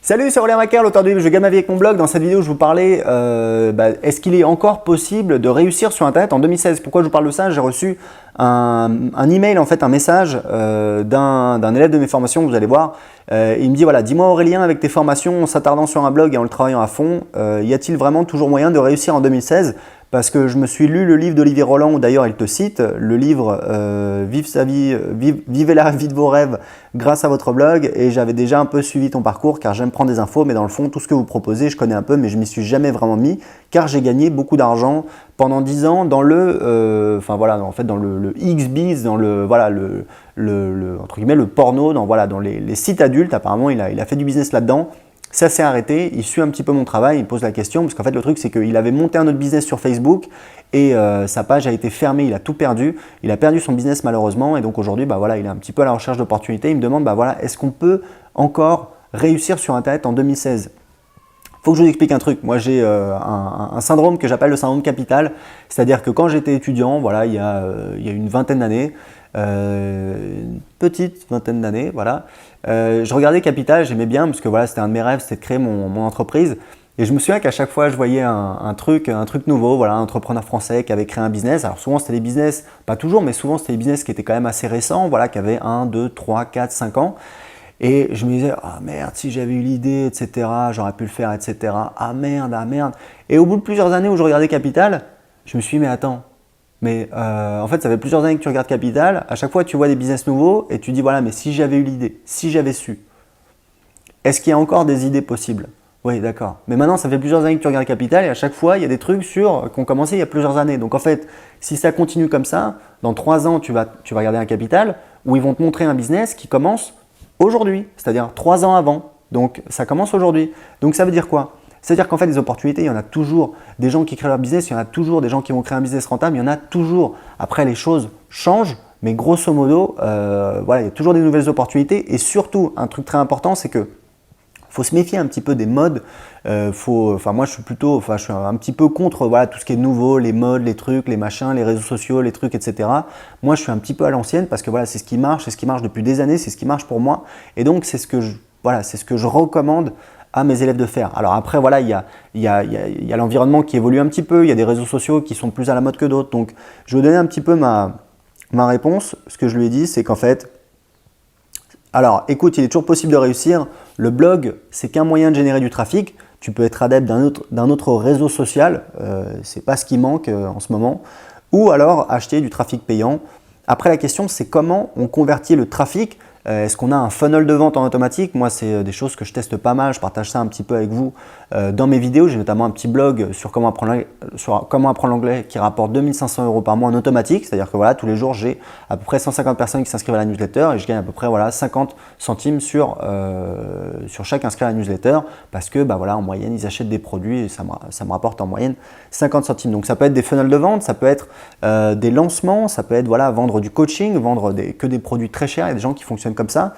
Salut, c'est Aurélien Macaire, l'auteur du livre Je gagne ma vie avec mon blog. Dans cette vidéo, je vous parlais, est-ce qu'il est encore possible de réussir sur Internet en 2016? Pourquoi je vous parle de ça? J'ai reçu un email, en fait, un message d'un élève de mes formations, vous allez voir. Il me dit, voilà, dis-moi Aurélien, avec tes formations, en s'attardant sur un blog et en le travaillant à fond, y a-t-il vraiment toujours moyen de réussir en 2016? Parce que je me suis lu le livre d'Olivier Roland, où d'ailleurs il te cite, le livre Vivez la vie de vos rêves grâce à votre blog, et j'avais déjà un peu suivi ton parcours car j'aime prendre des infos, mais dans le fond tout ce que vous proposez je connais un peu, mais je m'y suis jamais vraiment mis car j'ai gagné beaucoup d'argent pendant 10 ans dans le, dans le X-Biz, dans le, entre guillemets, le porno, dans les sites adultes. Apparemment il a fait du business là-dedans. Ça s'est arrêté, il suit un petit peu mon travail, il me pose la question, parce qu'en fait le truc c'est qu'il avait monté un autre business sur Facebook et sa page a été fermée, il a tout perdu, il a perdu son business malheureusement, et donc aujourd'hui il est un petit peu à la recherche d'opportunités. Il me demande est-ce qu'on peut encore réussir sur Internet en 2016? Faut que je vous explique un truc. Moi, j'ai un syndrome que j'appelle le syndrome capital, c'est-à-dire que quand j'étais étudiant, il y a une vingtaine d'années, une petite vingtaine d'années, je regardais Capital, j'aimais bien parce que c'était un de mes rêves, c'était de créer mon entreprise. Et je me souviens qu'à chaque fois, je voyais un truc nouveau, un entrepreneur français qui avait créé un business. Alors souvent, c'était des business, pas toujours, mais souvent, c'était des business qui étaient quand même assez récents, qui avaient 1, 2, 3, 4, 5 ans. Et je me disais, ah merde, si j'avais eu l'idée, etc., j'aurais pu le faire, etc. Ah merde, ah merde. Et au bout de plusieurs années où je regardais Capital, je me suis dit, mais attends, en fait, ça fait plusieurs années que tu regardes Capital, à chaque fois tu vois des business nouveaux et tu dis, voilà, mais si j'avais eu l'idée, si j'avais su, est-ce qu'il y a encore des idées possibles? Oui, d'accord. Mais maintenant, ça fait plusieurs années que tu regardes Capital et à chaque fois, il y a des trucs qui ont commencé il y a plusieurs années. Donc en fait, si ça continue comme ça, dans 3 ans, tu vas regarder un Capital où ils vont te montrer un business qui commence aujourd'hui, c'est-à-dire 3 ans avant. Donc ça commence aujourd'hui. Donc ça veut dire quoi? C'est-à-dire qu'en fait, des opportunités, il y en a toujours. Des gens qui créent leur business, il y en a toujours. Des gens qui vont créer un business rentable, il y en a toujours. Après, les choses changent, mais grosso modo, il y a toujours des nouvelles opportunités. Et surtout, un truc très important, c'est que faut se méfier un petit peu des modes. Moi, je suis un petit peu contre tout ce qui est nouveau, les modes, les trucs, les machins, les réseaux sociaux, les trucs, etc. Moi, je suis un petit peu à l'ancienne parce que c'est ce qui marche, depuis des années, c'est ce qui marche pour moi. Et donc, c'est ce que je recommande à mes élèves de faire. Alors après, il y a l'environnement qui évolue un petit peu, il y a des réseaux sociaux qui sont plus à la mode que d'autres. Donc, je vais vous donner un petit peu ma réponse. Ce que je lui ai dit, c'est qu'en fait, alors écoute, il est toujours possible de réussir. Le blog, c'est qu'un moyen de générer du trafic. Tu peux être adepte d'un autre réseau social, c'est pas ce qui manque en ce moment. Ou alors acheter du trafic payant. Après, la question, c'est comment on convertit le trafic. Est-ce qu'on a un funnel de vente en automatique? Moi, c'est des choses que je teste pas mal. Je partage ça un petit peu avec vous dans mes vidéos. J'ai notamment un petit blog sur comment apprendre l'anglais qui rapporte 2500 € par mois en automatique. C'est-à-dire que tous les jours, j'ai à peu près 150 personnes qui s'inscrivent à la newsletter et je gagne à peu près 50 centimes sur chaque inscrit à la newsletter parce que en moyenne, ils achètent des produits et ça me rapporte en moyenne 50 centimes. Donc, ça peut être des funnels de vente, ça peut être des lancements, ça peut être vendre du coaching, vendre que des produits très chers. Il y a des gens qui fonctionnent comme ça.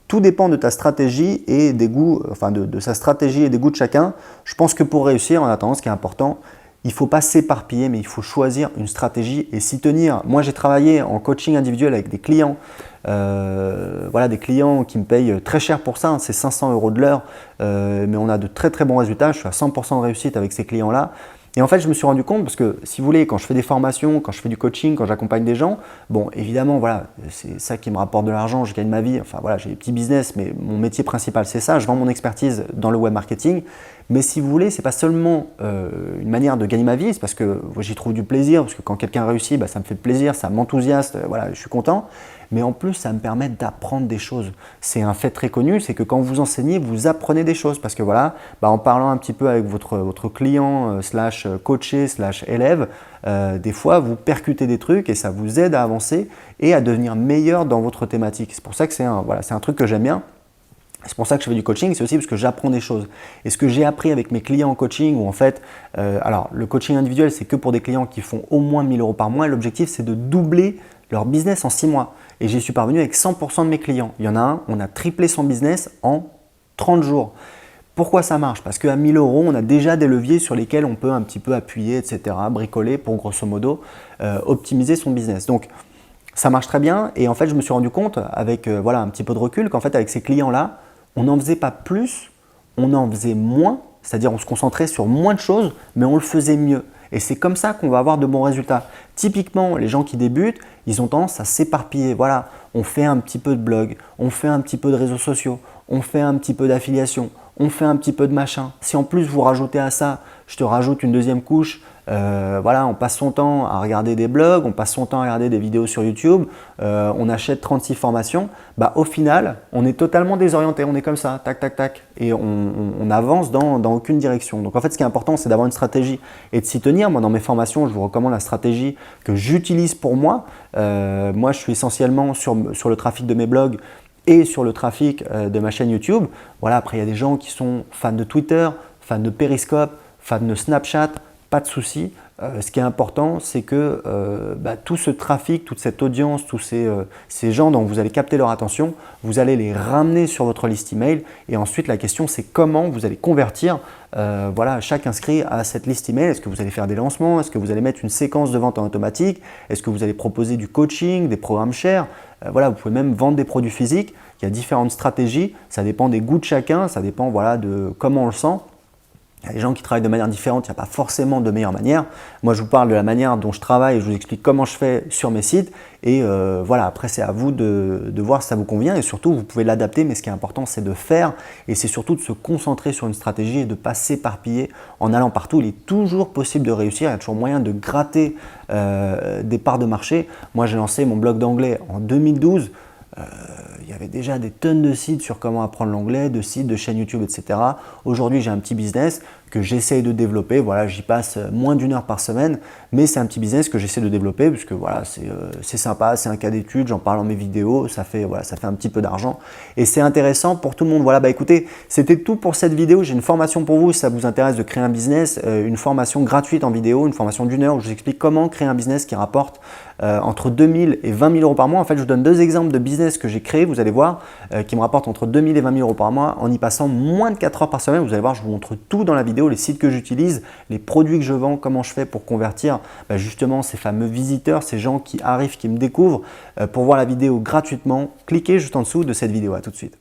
Tout dépend de ta stratégie et des goûts, de sa stratégie et des goûts de chacun. Je pense que pour réussir, en attendant, ce qui est important, il ne faut pas s'éparpiller, mais il faut choisir une stratégie et s'y tenir. Moi, j'ai travaillé en coaching individuel avec des clients, des clients qui me payent très cher pour ça, c'est 500 € de l'heure, mais on a de très très bons résultats. Je suis à 100% de réussite avec ces clients-là. Et en fait, je me suis rendu compte parce que, si vous voulez, quand je fais des formations, quand je fais du coaching, quand j'accompagne des gens, évidemment, c'est ça qui me rapporte de l'argent, je gagne ma vie, j'ai des petits business, mais mon métier principal, c'est ça, je vends mon expertise dans le web marketing. Mais si vous voulez, c'est pas seulement une manière de gagner ma vie, c'est parce que j'y trouve du plaisir, parce que quand quelqu'un réussit, ça me fait plaisir, ça m'enthousiasme, je suis content. Mais en plus, ça me permet d'apprendre des choses. C'est un fait très connu, c'est que quand vous enseignez, vous apprenez des choses. Parce que en parlant un petit peu avec votre client /coaché /élève, des fois, vous percutez des trucs et ça vous aide à avancer et à devenir meilleur dans votre thématique. C'est pour ça que c'est un truc que j'aime bien. C'est pour ça que je fais du coaching, c'est aussi parce que j'apprends des choses. Et ce que j'ai appris avec mes clients en coaching, où en fait, le coaching individuel, c'est que pour des clients qui font au moins 1000 € par mois. L'objectif, c'est de doubler leur business en 6 mois. Et j'y suis parvenu avec 100% de mes clients. Il y en a un, on a triplé son business en 30 jours. Pourquoi ça marche? Parce qu'à 1000 €, on a déjà des leviers sur lesquels on peut un petit peu appuyer, etc., bricoler pour grosso modo optimiser son business. Donc, ça marche très bien. Et en fait, je me suis rendu compte avec un petit peu de recul qu'en fait, avec ces clients-là, on n'en faisait pas plus on en faisait moins, c'est-à-dire on se concentrait sur moins de choses, mais on le faisait mieux. Et c'est comme ça qu'on va avoir de bons résultats. Typiquement, les gens qui débutent, ils ont tendance à s'éparpiller. Voilà, on fait un petit peu de blog, on fait un petit peu de réseaux sociaux, on fait un petit peu d'affiliation, on fait un petit peu de machin. Si en plus vous rajoutez à ça, je te rajoute une deuxième couche, voilà, on passe son temps à regarder des blogs, on passe son temps à regarder des vidéos sur YouTube, on achète 36 formations, bah, au final, on est totalement désorienté, on est comme ça, tac, tac, tac, et on avance dans aucune direction. Donc en fait, ce qui est important, c'est d'avoir une stratégie et de s'y tenir. Moi, dans mes formations, je vous recommande la stratégie que j'utilise pour moi. Moi, je suis essentiellement sur le trafic de mes blogs et sur le trafic de ma chaîne YouTube. Voilà, après, il y a des gens qui sont fans de Twitter, fans de Periscope, fans de Snapchat, pas de souci. Ce qui est important, c'est que tout ce trafic, toute cette audience, tous ces gens dont vous allez capter leur attention, vous allez les ramener sur votre liste email. Et ensuite, la question, c'est comment vous allez convertir chaque inscrit à cette liste email. Est-ce que vous allez faire des lancements? Est-ce que vous allez mettre une séquence de vente en automatique? Est-ce que vous allez proposer du coaching, des programmes chers? Voilà, vous pouvez même vendre des produits physiques. Il y a différentes stratégies. Ça dépend des goûts de chacun. Ça dépend de comment on le sent. Il y a des gens qui travaillent de manière différente, il n'y a pas forcément de meilleure manière. Moi, je vous parle de la manière dont je travaille et je vous explique comment je fais sur mes sites. Et voilà, après, c'est à vous de voir si ça vous convient. Et surtout, vous pouvez l'adapter, mais ce qui est important, c'est de faire. Et c'est surtout de se concentrer sur une stratégie et de ne pas s'éparpiller en allant partout. Il est toujours possible de réussir, il y a toujours moyen de gratter des parts de marché. Moi, j'ai lancé mon blog d'anglais en 2012. Il y avait déjà des tonnes de sites sur comment apprendre l'anglais, de sites, de chaînes YouTube, etc. Aujourd'hui, j'ai un petit business que j'essaye de développer. Voilà, j'y passe moins d'1 heure par semaine, mais c'est un petit business que j'essaie de développer parce que voilà, c'est sympa, c'est un cas d'étude, j'en parle dans mes vidéos, ça fait un petit peu d'argent et c'est intéressant pour tout le monde. Voilà, bah écoutez, c'était tout pour cette vidéo. J'ai une formation pour vous si ça vous intéresse de créer un business, une formation gratuite en vidéo, une formation d'1 heure où je vous explique comment créer un business qui rapporte entre 2000 et 20 000 euros par mois. En fait, je vous donne 2 exemples de business que j'ai créés, vous allez voir, qui me rapportent entre 2000 et 20 000 euros par mois en y passant moins de 4 heures par semaine. Vous allez voir, je vous montre tout dans la vidéo, les sites que j'utilise, les produits que je vends, comment je fais pour convertir justement ces fameux visiteurs, ces gens qui arrivent, qui me découvrent. Pour voir la vidéo gratuitement, cliquez juste en dessous de cette vidéo. À tout de suite.